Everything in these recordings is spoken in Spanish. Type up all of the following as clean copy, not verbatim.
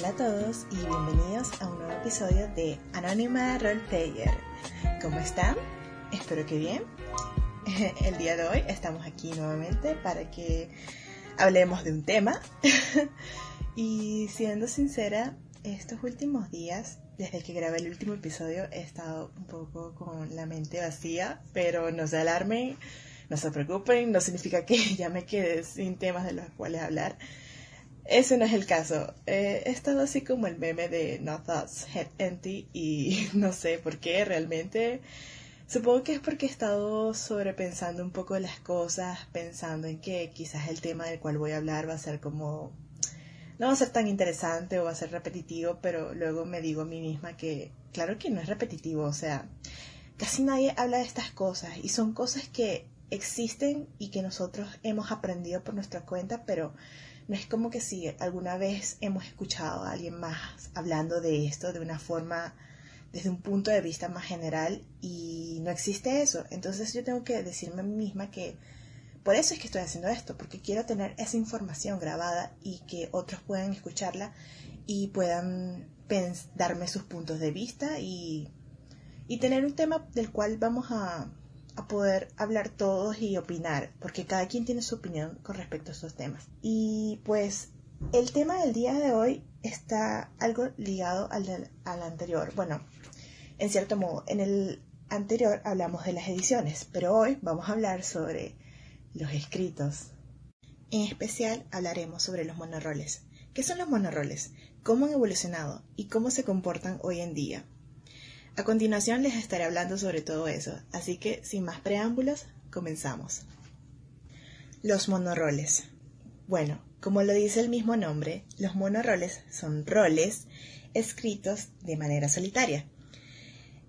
Hola a todos y bienvenidos a un nuevo episodio de Anónima Roleplayer. ¿Cómo están? Espero que bien. El día de hoy estamos aquí nuevamente para que hablemos de un tema. Y siendo sincera, estos últimos días, desde que grabé el último episodio, he estado un poco con la mente vacía, pero no se alarmen, no se preocupen, no significa que ya me quedé sin temas de los cuales hablar. Ese no es el caso. He estado así como el meme de No Thoughts, Head Empty y no sé por qué realmente. Supongo que es porque he estado sobrepensando un poco las cosas, pensando en que quizás el tema del cual voy a hablar va a ser como... no va a ser tan interesante o va a ser repetitivo, pero luego me digo a mí misma que claro que no es repetitivo, o sea, casi nadie habla de estas cosas y son cosas que existen y que nosotros hemos aprendido por nuestra cuenta, pero no es como que si alguna vez hemos escuchado a alguien más hablando de esto de una forma, desde un punto de vista más general, y no existe eso. Entonces yo tengo que decirme a mí misma que por eso es que estoy haciendo esto, porque quiero tener esa información grabada y que otros puedan escucharla y puedan darme sus puntos de vista y tener un tema del cual vamos a poder hablar todos y opinar, porque cada quien tiene su opinión con respecto a estos temas. Y pues el tema del día de hoy está algo ligado al anterior. Bueno, en cierto modo, en el anterior hablamos de las ediciones, pero hoy vamos a hablar sobre los escritos. En especial hablaremos sobre los monoroles. ¿Qué son los monoroles? ¿Cómo han evolucionado? ¿Y cómo se comportan hoy en día? A continuación les estaré hablando sobre todo eso, así que sin más preámbulos, comenzamos. Los monoroles. Bueno, como lo dice el mismo nombre, los monoroles son roles escritos de manera solitaria.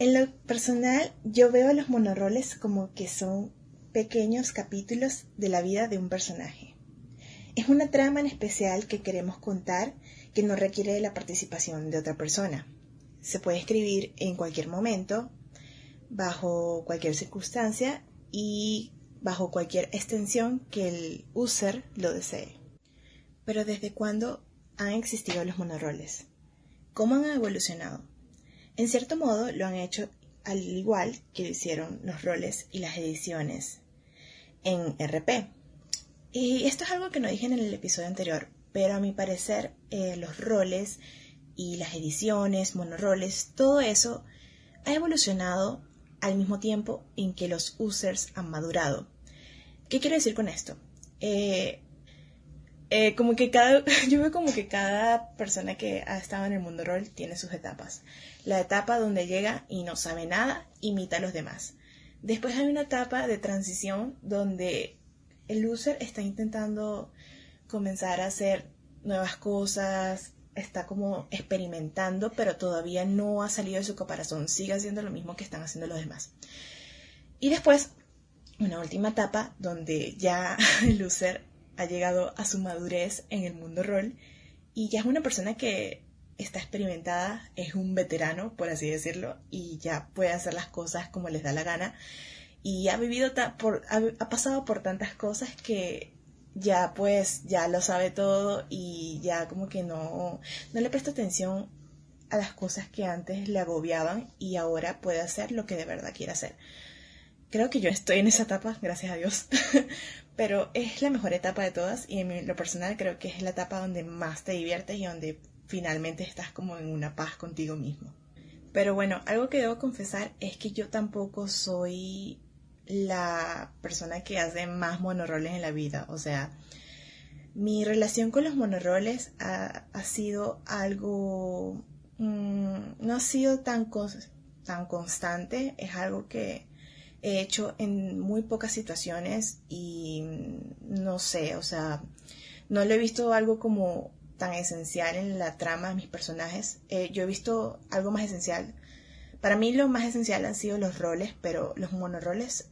En lo personal, yo veo a los monoroles como que son pequeños capítulos de la vida de un personaje. Es una trama en especial que queremos contar que no requiere de la participación de otra persona. Se puede escribir en cualquier momento, bajo cualquier circunstancia y bajo cualquier extensión que el user lo desee. Pero ¿desde cuándo han existido los monoroles? ¿Cómo han evolucionado? En cierto modo lo han hecho al igual que lo hicieron los roles y las ediciones en RP. Y esto es algo que no dije en el episodio anterior, pero a mi parecer los roles y las ediciones, monoroles, todo eso ha evolucionado al mismo tiempo en que los users han madurado. ¿Qué quiero decir con esto? Yo veo como que cada persona que ha estado en el mundo rol tiene sus etapas. La etapa donde llega y no sabe nada, imita a los demás. Después hay una etapa de transición donde el user está intentando comenzar a hacer nuevas cosas, está como experimentando, pero todavía no ha salido de su caparazón, sigue haciendo lo mismo que están haciendo los demás. Y después, una última etapa donde ya el user ha llegado a su madurez en el mundo rol y ya es una persona que está experimentada, es un veterano, por así decirlo, y ya puede hacer las cosas como les da la gana y ha vivido ha pasado por tantas cosas que ya lo sabe todo y ya como que no le presta atención a las cosas que antes le agobiaban y ahora puede hacer lo que de verdad quiere hacer. Creo que yo estoy en esa etapa, gracias a Dios, pero es la mejor etapa de todas y en lo personal creo que es la etapa donde más te diviertes y donde finalmente estás como en una paz contigo mismo. Pero bueno, algo que debo confesar es que yo tampoco soy la persona que hace más monoroles en la vida. O sea, mi relación con los monoroles ha sido algo... no ha sido tan constante. Es algo que he hecho en muy pocas situaciones y no sé, o sea, no lo he visto algo como tan esencial en la trama de mis personajes. Yo he visto algo más esencial. Para mí lo más esencial han sido los roles, pero los monoroles,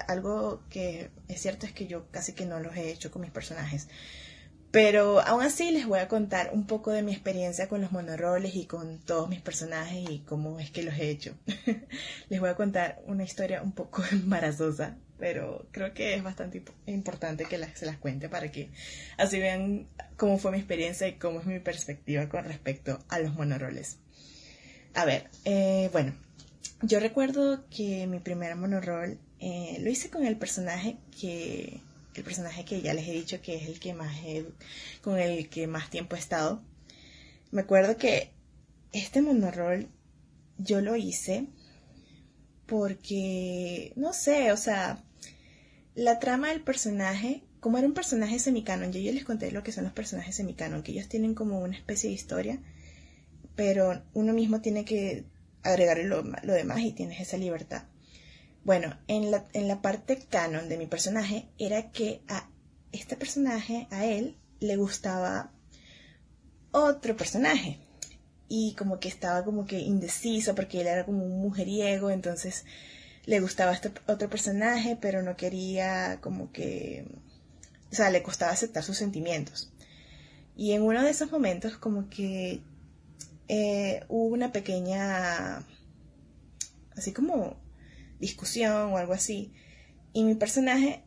algo que es cierto es que yo casi que no los he hecho con mis personajes. Pero aún así les voy a contar un poco de mi experiencia con los monoroles y con todos mis personajes y cómo es que los he hecho. Les voy a contar una historia un poco embarazosa, pero creo que es bastante importante que se las cuente para que así vean cómo fue mi experiencia y cómo es mi perspectiva con respecto a los monoroles. A ver, bueno, yo recuerdo que mi primer monorol lo hice con el personaje que ya les he dicho que es el que con el que más tiempo he estado. Me acuerdo que este monorol yo lo hice porque, no sé, o sea, la trama del personaje, como era un personaje semicanon, yo les conté lo que son los personajes semicanon, que ellos tienen como una especie de historia, pero uno mismo tiene que agregarle lo demás y tienes esa libertad. Bueno, en la parte canon de mi personaje era que a este personaje, a él, le gustaba otro personaje. Y como que estaba como que indeciso porque él era como un mujeriego, entonces le gustaba este otro personaje, pero no quería como que... O sea, le costaba aceptar sus sentimientos. Y en uno de esos momentos como que hubo una pequeña... así como discusión o algo así. Y mi personaje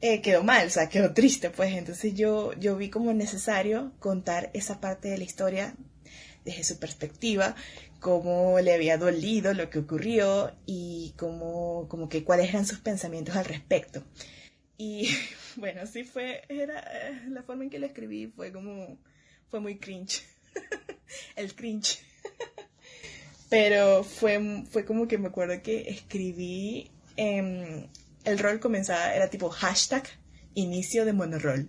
quedó mal, o sea, quedó triste, pues. Entonces yo vi como necesario contar esa parte de la historia desde su perspectiva, cómo le había dolido lo que ocurrió y como que cuáles eran sus pensamientos al respecto. Y bueno, sí la forma en que lo escribí fue muy cringe. El cringe. Pero fue como que me acuerdo que escribí, el rol comenzaba, era tipo hashtag inicio de monorol.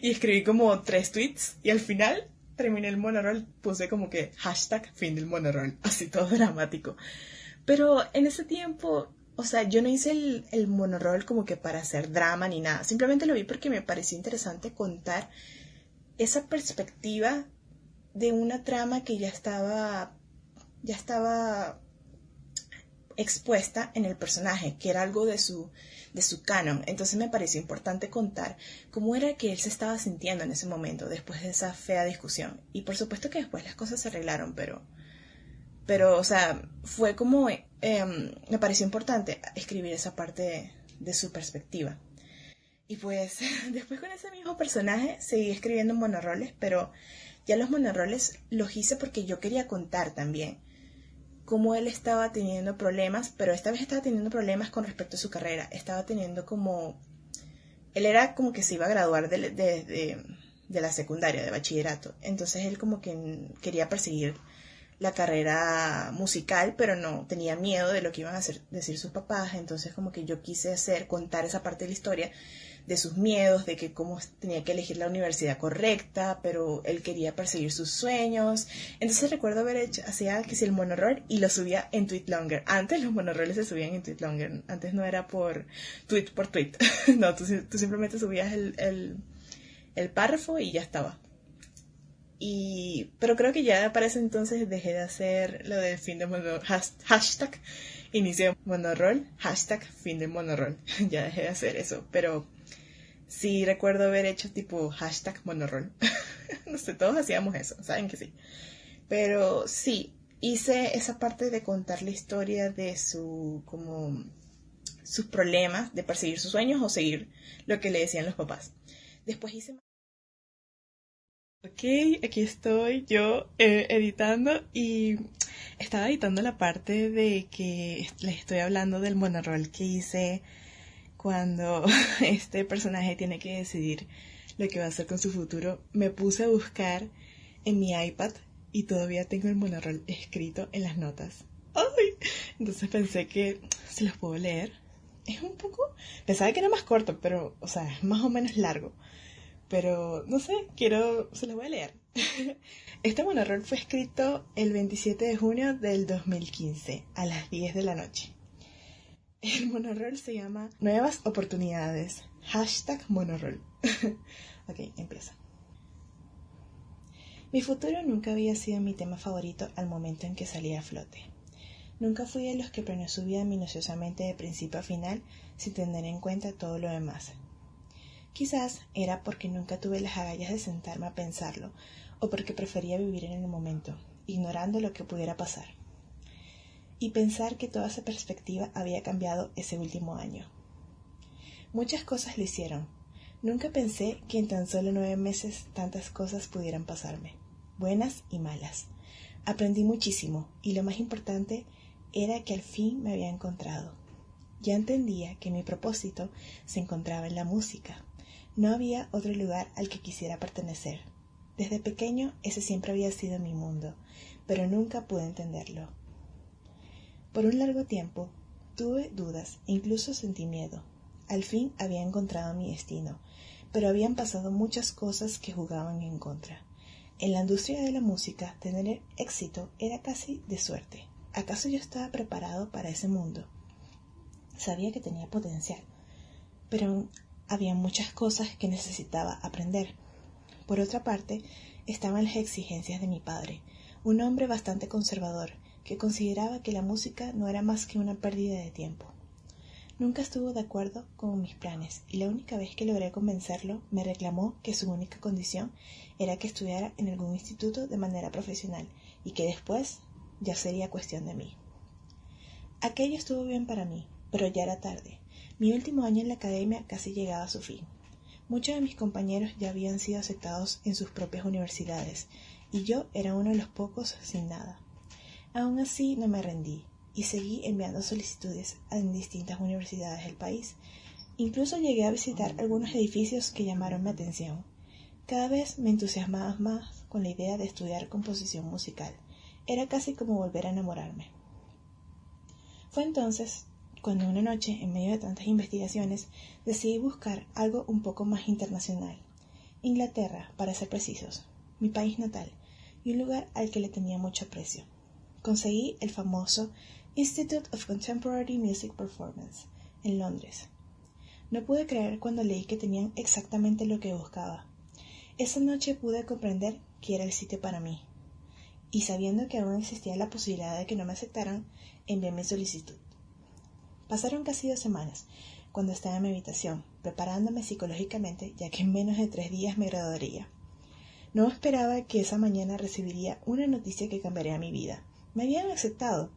Y escribí como 3 tweets y al final terminé el monorol, puse como que hashtag fin del monorol, así todo dramático. Pero en ese tiempo, o sea, yo no hice el monorol como que para hacer drama ni nada, simplemente lo vi porque me pareció interesante contar esa perspectiva de una trama que ya estaba expuesta en el personaje, que era algo de su canon. Entonces me pareció importante contar cómo era que él se estaba sintiendo en ese momento, después de esa fea discusión. Y por supuesto que después las cosas se arreglaron, pero o sea, fue como, me pareció importante escribir esa parte de su perspectiva. Y pues después con ese mismo personaje seguí escribiendo monoroles, pero ya los monoroles los hice porque yo quería contar también cómo él estaba teniendo problemas, pero esta vez estaba teniendo problemas con respecto a su carrera. Estaba teniendo como... Él era como que se iba a graduar de la secundaria, de bachillerato. Entonces él como que quería perseguir la carrera musical, pero no, tenía miedo de lo que iban a decir sus papás. Entonces como que yo quise contar esa parte de la historia, de sus miedos, de que cómo tenía que elegir la universidad correcta, pero él quería perseguir sus sueños. Entonces recuerdo hacía que si el monorol y lo subía en TweetLonger. Antes los monoroles se subían en TweetLonger, antes no era por tweet. No, tú simplemente subías el párrafo y ya estaba. Pero creo que ya para ese entonces dejé de hacer lo del fin de monorol, hashtag inicio de monorol, hashtag fin de monorol. Ya dejé de hacer eso, pero sí recuerdo haber hecho tipo hashtag monorol. No sé, todos hacíamos eso, saben que sí. Pero sí, hice esa parte de contar la historia de sus problemas, de perseguir sus sueños o seguir lo que le decían los papás. Después hice... Ok, aquí estoy yo editando y estaba editando la parte de que les estoy hablando del monorol que hice cuando este personaje tiene que decidir lo que va a hacer con su futuro. Me puse a buscar en mi iPad y todavía tengo el monorol escrito en las notas. ¡Ay! Entonces pensé que se los puedo leer. Es un poco... Pensaba que era más corto, pero, o sea, es más o menos largo. Pero, no sé, se los voy a leer. Este monorol fue escrito el 27 de junio del 2015, a las 10 de la noche. El monorol se llama Nuevas Oportunidades. Hashtag monorol. Ok, empieza. Mi futuro nunca había sido mi tema favorito al momento en que salí a flote. Nunca fui de los que planeó su vida minuciosamente de principio a final sin tener en cuenta todo lo demás. Quizás era porque nunca tuve las agallas de sentarme a pensarlo, o porque prefería vivir en el momento, ignorando lo que pudiera pasar. Y pensar que toda esa perspectiva había cambiado ese último año. Muchas cosas lo hicieron. Nunca pensé que en tan solo 9 meses tantas cosas pudieran pasarme, buenas y malas. Aprendí muchísimo y lo más importante era que al fin me había encontrado. Ya entendía que mi propósito se encontraba en la música. No había otro lugar al que quisiera pertenecer. Desde pequeño ese siempre había sido mi mundo, pero nunca pude entenderlo. Por un largo tiempo tuve dudas e incluso sentí miedo. Al fin había encontrado mi destino, pero habían pasado muchas cosas que jugaban en contra. En la industria de la música, tener éxito era casi de suerte. ¿Acaso yo estaba preparado para ese mundo? Sabía que tenía potencial, pero había muchas cosas que necesitaba aprender. Por otra parte, estaban las exigencias de mi padre, un hombre bastante conservador, que consideraba que la música no era más que una pérdida de tiempo. Nunca estuvo de acuerdo con mis planes, y la única vez que logré convencerlo, me reclamó que su única condición era que estudiara en algún instituto de manera profesional, y que después ya sería cuestión de mí. Aquello estuvo bien para mí, pero ya era tarde. Mi último año en la academia casi llegaba a su fin. Muchos de mis compañeros ya habían sido aceptados en sus propias universidades, y yo era uno de los pocos sin nada. Aún así no me rendí, y seguí enviando solicitudes en distintas universidades del país. Incluso llegué a visitar algunos edificios que llamaron mi atención. Cada vez me entusiasmaba más con la idea de estudiar composición musical. Era casi como volver a enamorarme. Fue entonces cuando una noche, en medio de tantas investigaciones, decidí buscar algo un poco más internacional. Inglaterra, para ser precisos, mi país natal, y un lugar al que le tenía mucho aprecio. Conseguí el famoso Institute of Contemporary Music Performance, en Londres. No pude creer cuando leí que tenían exactamente lo que buscaba. Esa noche pude comprender que era el sitio para mí, y sabiendo que aún existía la posibilidad de que no me aceptaran, envié mi solicitud. Pasaron casi 2 semanas, cuando estaba en mi habitación, preparándome psicológicamente, ya que en menos de 3 días me graduaría. No esperaba que esa mañana recibiría una noticia que cambiaría mi vida. Me habían aceptado.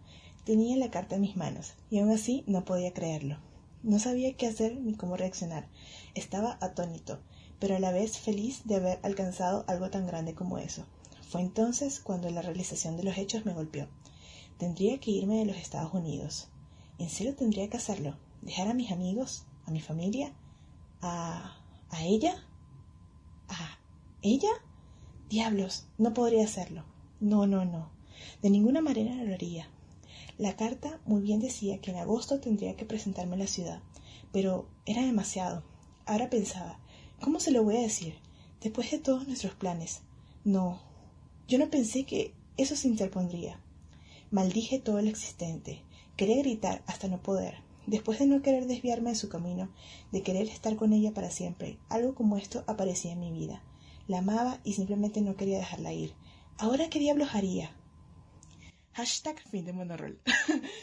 Tenía la carta en mis manos, y aún así no podía creerlo. No sabía qué hacer ni cómo reaccionar. Estaba atónito, pero a la vez feliz de haber alcanzado algo tan grande como eso. Fue entonces cuando la realización de los hechos me golpeó. Tendría que irme de los Estados Unidos. ¿En serio tendría que hacerlo? ¿Dejar a mis amigos? ¿A mi familia? ¿A ella? ¿A ella? Diablos, no podría hacerlo. No. De ninguna manera lo haría. La carta muy bien decía que en agosto tendría que presentarme en la ciudad, pero era demasiado. Ahora pensaba, ¿cómo se lo voy a decir? Después de todos nuestros planes. No, yo no pensé que eso se interpondría. Maldije todo lo existente. Quería gritar hasta no poder. Después de no querer desviarme de su camino, de querer estar con ella para siempre, algo como esto aparecía en mi vida. La amaba y simplemente no quería dejarla ir. ¿Ahora qué diablos haría? #fin de monorroll.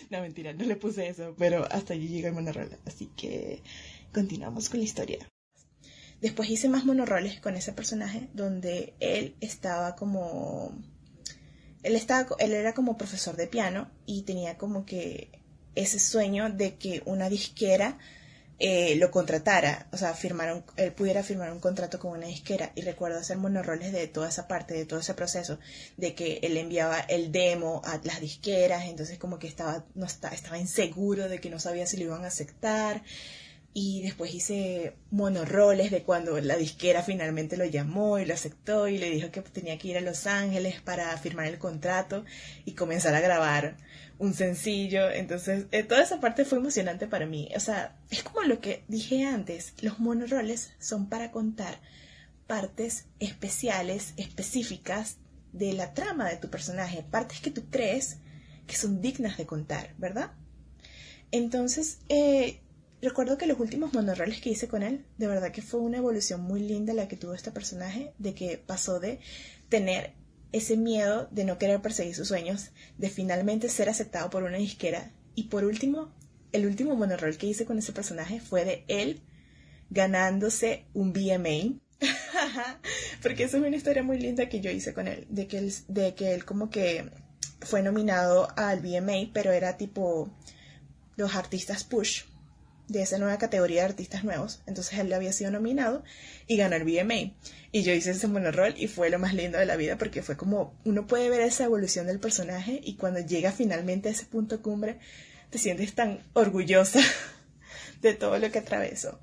No, mentira, no le puse eso, pero hasta allí llega el monorroll. Así que continuamos con la historia. Después hice más monorroles con ese personaje donde él era como profesor de piano y tenía como que ese sueño de que una disquera lo contratara, o sea, él pudiera firmar un contrato con una disquera. Y recuerdo hacer monorroles de toda esa parte, de todo ese proceso, de que él enviaba el demo a las disqueras, entonces como que estaba inseguro de que no sabía si lo iban a aceptar. Y después hice monorroles de cuando la disquera finalmente lo llamó y lo aceptó y le dijo que tenía que ir a Los Ángeles para firmar el contrato y comenzar a grabar un sencillo. Entonces, toda esa parte fue emocionante para mí. O sea, es como lo que dije antes, los monorroles son para contar partes especiales, específicas de la trama de tu personaje, partes que tú crees que son dignas de contar, ¿verdad? Entonces, recuerdo que los últimos monorroles que hice con él, de verdad que fue una evolución muy linda la que tuvo este personaje, de que pasó de tener ese miedo de no querer perseguir sus sueños, de finalmente ser aceptado por una disquera. Y por último, el último monorroll que hice con ese personaje fue de él ganándose un VMA. Porque eso es una historia muy linda que yo hice con él, de que él como que fue nominado al VMA, pero era tipo los artistas push. de esa nueva categoría de artistas nuevos. Entonces él había sido nominado y ganó el VMA. Y yo hice ese monorroll y fue lo más lindo de la vida porque fue como uno puede ver esa evolución del personaje y cuando llega finalmente a ese punto cumbre te sientes tan orgullosa de todo lo que atravesó.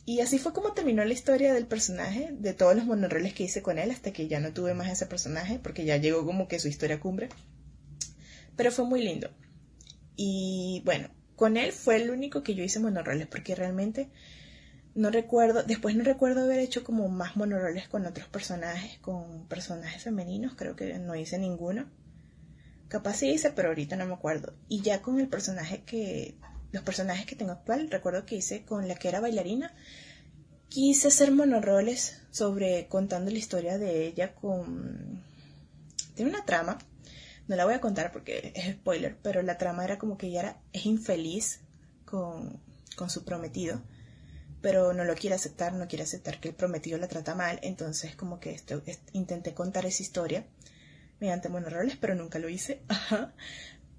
Y así fue como terminó la historia del personaje, de todos los monorroles que hice con él, hasta que ya no tuve más ese personaje, porque ya llegó como que su historia cumbre. Pero fue muy lindo. Y bueno, con él fue el único que yo hice monorroles, porque realmente no recuerdo haber hecho como más monorroles con otros personajes, con personajes femeninos, creo que no hice ninguno. Capaz sí hice, pero ahorita no me acuerdo. Y ya con los personajes que tengo actual, recuerdo que hice con la que era bailarina, quise hacer monorroles sobre contando la historia de ella tiene una trama, no la voy a contar porque es spoiler, pero la trama era como que ella es infeliz con su prometido, pero no quiere aceptar que el prometido la trata mal, entonces como que intenté contar esa historia mediante monorroles, pero nunca lo hice. Ajá.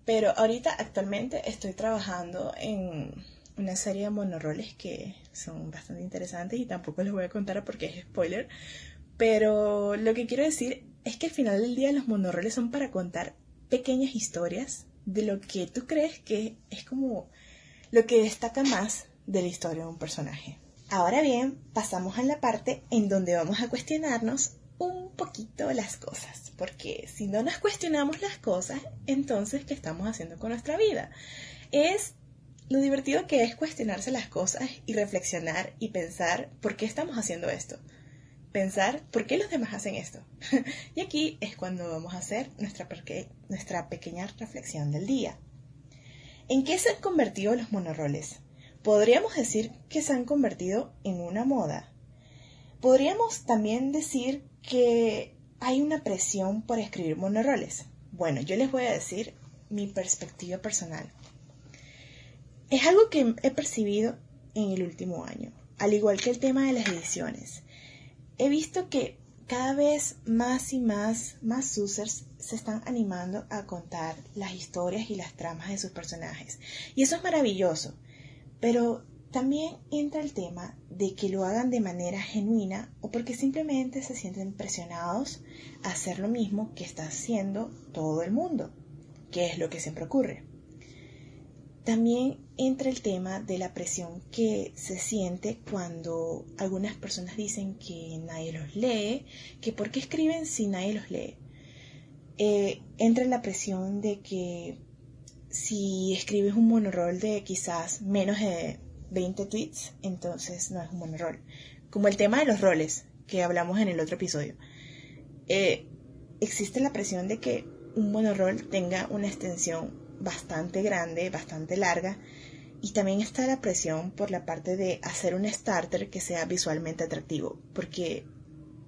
Pero ahorita actualmente estoy trabajando en una serie de monorroles que son bastante interesantes y tampoco les voy a contar porque es spoiler. Pero lo que quiero decir es que al final del día los monorroles son para contar pequeñas historias de lo que tú crees que es como lo que destaca más de la historia de un personaje. Ahora bien, pasamos a la parte en donde vamos a cuestionarnos un poquito las cosas, porque si no nos cuestionamos las cosas, entonces ¿qué estamos haciendo con nuestra vida? Es lo divertido que es cuestionarse las cosas y reflexionar y pensar ¿por qué estamos haciendo esto? Pensar ¿por qué los demás hacen esto? Y aquí es cuando vamos a hacer nuestra pequeña reflexión del día. ¿En qué se han convertido los monorroles? Podríamos decir que se han convertido en una moda. Podríamos también decir que hay una presión por escribir monorroles. Bueno, yo les voy a decir mi perspectiva personal. Es algo que he percibido en el último año, al igual que el tema de las ediciones. He visto que cada vez más y más users se están animando a contar las historias y las tramas de sus personajes. Y eso es maravilloso, pero también entra el tema de que lo hagan de manera genuina o porque simplemente se sienten presionados a hacer lo mismo que está haciendo todo el mundo, que es lo que siempre ocurre. También entra el tema de la presión que se siente cuando algunas personas dicen que nadie los lee, que por qué escriben si nadie los lee. Entra la presión de que si escribes un monorroll de quizás menos de 20 tweets, entonces no es un monorroll. Como el tema de los roles que hablamos en el otro episodio. Existe la presión de que un monorroll tenga una extensión bastante grande, bastante larga, y también está la presión por la parte de hacer un starter que sea visualmente atractivo, porque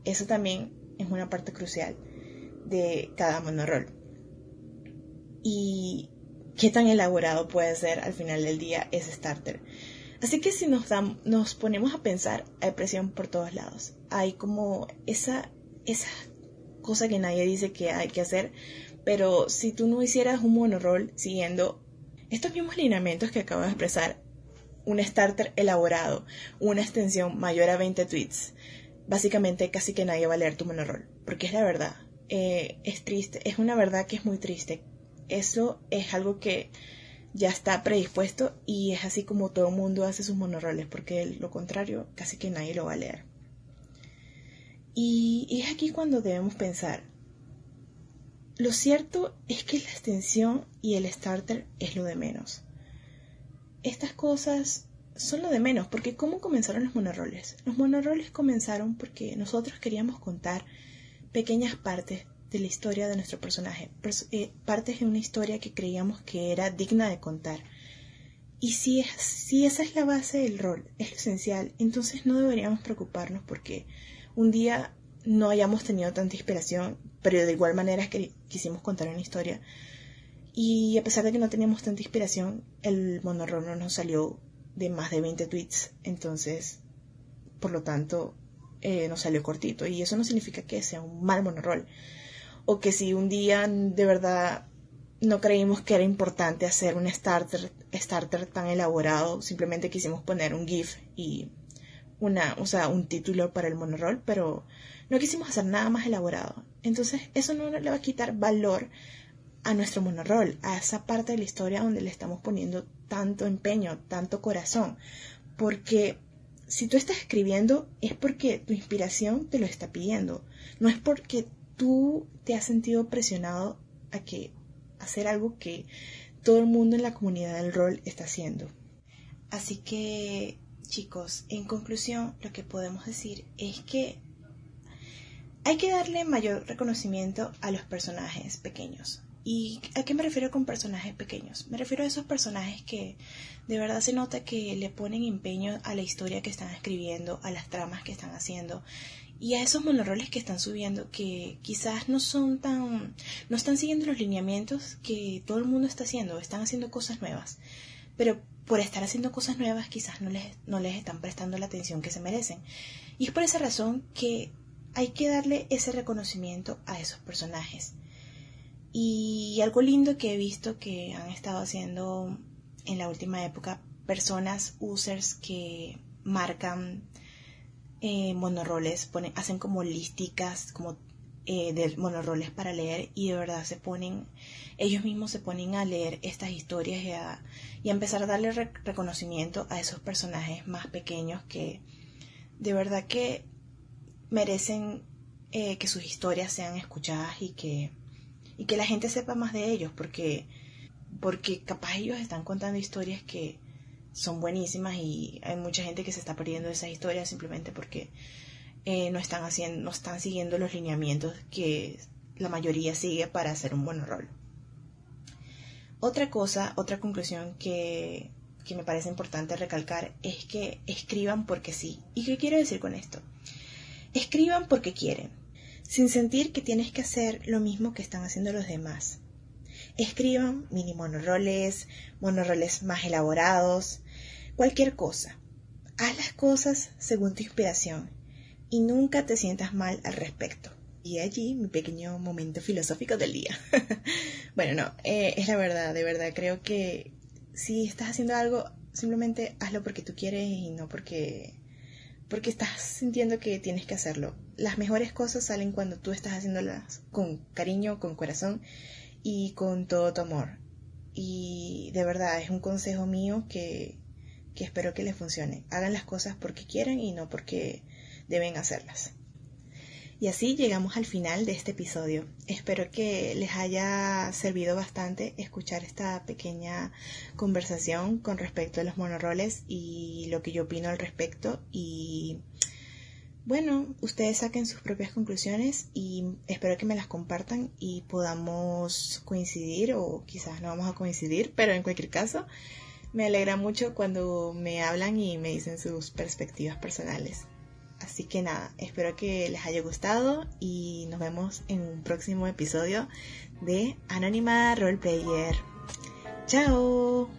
eso también es una parte crucial de cada monorroll. Y qué tan elaborado puede ser al final del día ese starter. Así que si nos ponemos a pensar, hay presión por todos lados. Hay como esa cosa que nadie dice que hay que hacer, pero si tú no hicieras un monorroll siguiendo estos mismos lineamientos que acabo de expresar, un starter elaborado, una extensión mayor a 20 tweets, básicamente casi que nadie va a leer tu monorroll, porque es la verdad. Es triste, es una verdad que es muy triste. Eso es algo que ya está predispuesto y es así como todo el mundo hace sus monorroles, porque lo contrario casi que nadie lo va a leer. Y es aquí cuando debemos pensar. Lo cierto es que la extensión y el starter es lo de menos. Estas cosas son lo de menos, porque ¿cómo comenzaron los monorroles? Los monorroles comenzaron porque nosotros queríamos contar pequeñas partes de la historia de nuestro personaje, partes de una historia que creíamos que era digna de contar. Y si esa es la base del rol, es lo esencial, entonces no deberíamos preocuparnos porque un día no hayamos tenido tanta inspiración, pero de igual manera quisimos contar una historia. Y a pesar de que no teníamos tanta inspiración, el monorroll no nos salió de más de 20 tweets, entonces, por lo tanto, nos salió cortito. Y eso no significa que sea un mal monorroll, o que si un día de verdad no creímos que era importante hacer un starter tan elaborado. Simplemente quisimos poner un GIF y un título para el monorroll, pero no quisimos hacer nada más elaborado. Entonces eso no le va a quitar valor a nuestro monorroll, a esa parte de la historia donde le estamos poniendo tanto empeño, tanto corazón. Porque si tú estás escribiendo es porque tu inspiración te lo está pidiendo. No es porque tú te has sentido presionado a hacer algo que todo el mundo en la comunidad del rol está haciendo. Así que, chicos, en conclusión, lo que podemos decir es que hay que darle mayor reconocimiento a los personajes pequeños. ¿Y a qué me refiero con personajes pequeños? Me refiero a esos personajes que de verdad se nota que le ponen empeño a la historia que están escribiendo, a las tramas que están haciendo, y a esos monorroles que están subiendo, que quizás no están siguiendo los lineamientos que todo el mundo está haciendo, están haciendo cosas nuevas, pero por estar haciendo cosas nuevas quizás no les están prestando la atención que se merecen. Y es por esa razón que hay que darle ese reconocimiento a esos personajes. Y algo lindo que he visto que han estado haciendo en la última época personas, users que marcan monorroles, hacen como listicas como de monorroles para leer, y de verdad ellos mismos se ponen a leer estas historias y a empezar a darle reconocimiento a esos personajes más pequeños que de verdad que merecen que sus historias sean escuchadas y que la gente sepa más de ellos, porque capaz ellos están contando historias que son buenísimas y hay mucha gente que se está perdiendo de esas historias simplemente porque no están siguiendo los lineamientos que la mayoría sigue para hacer un buen rol. Otra conclusión que me parece importante recalcar es que escriban porque sí. ¿Y qué quiero decir con esto? Escriban porque quieren, sin sentir que tienes que hacer lo mismo que están haciendo los demás. Escriban mini monorroles más elaborados, cualquier cosa. Haz las cosas según tu inspiración y nunca te sientas mal al respecto. Y allí mi pequeño momento filosófico del día. Bueno, no, es la verdad, de verdad. Creo que si estás haciendo algo, simplemente hazlo porque tú quieres y no porque estás sintiendo que tienes que hacerlo. Las mejores cosas salen cuando tú estás haciéndolas con cariño, con corazón y con todo tu amor. Y de verdad es un consejo mío que espero que les funcione. Hagan las cosas porque quieren y no porque deben hacerlas. Y así llegamos al final de este episodio. Espero que les haya servido bastante escuchar esta pequeña conversación con respecto a los monorroles y lo que yo opino al respecto. Y bueno, ustedes saquen sus propias conclusiones y espero que me las compartan y podamos coincidir, o quizás no vamos a coincidir, pero en cualquier caso me alegra mucho cuando me hablan y me dicen sus perspectivas personales. Así que nada, espero que les haya gustado y nos vemos en un próximo episodio de Anónima Roleplayer. ¡Chao!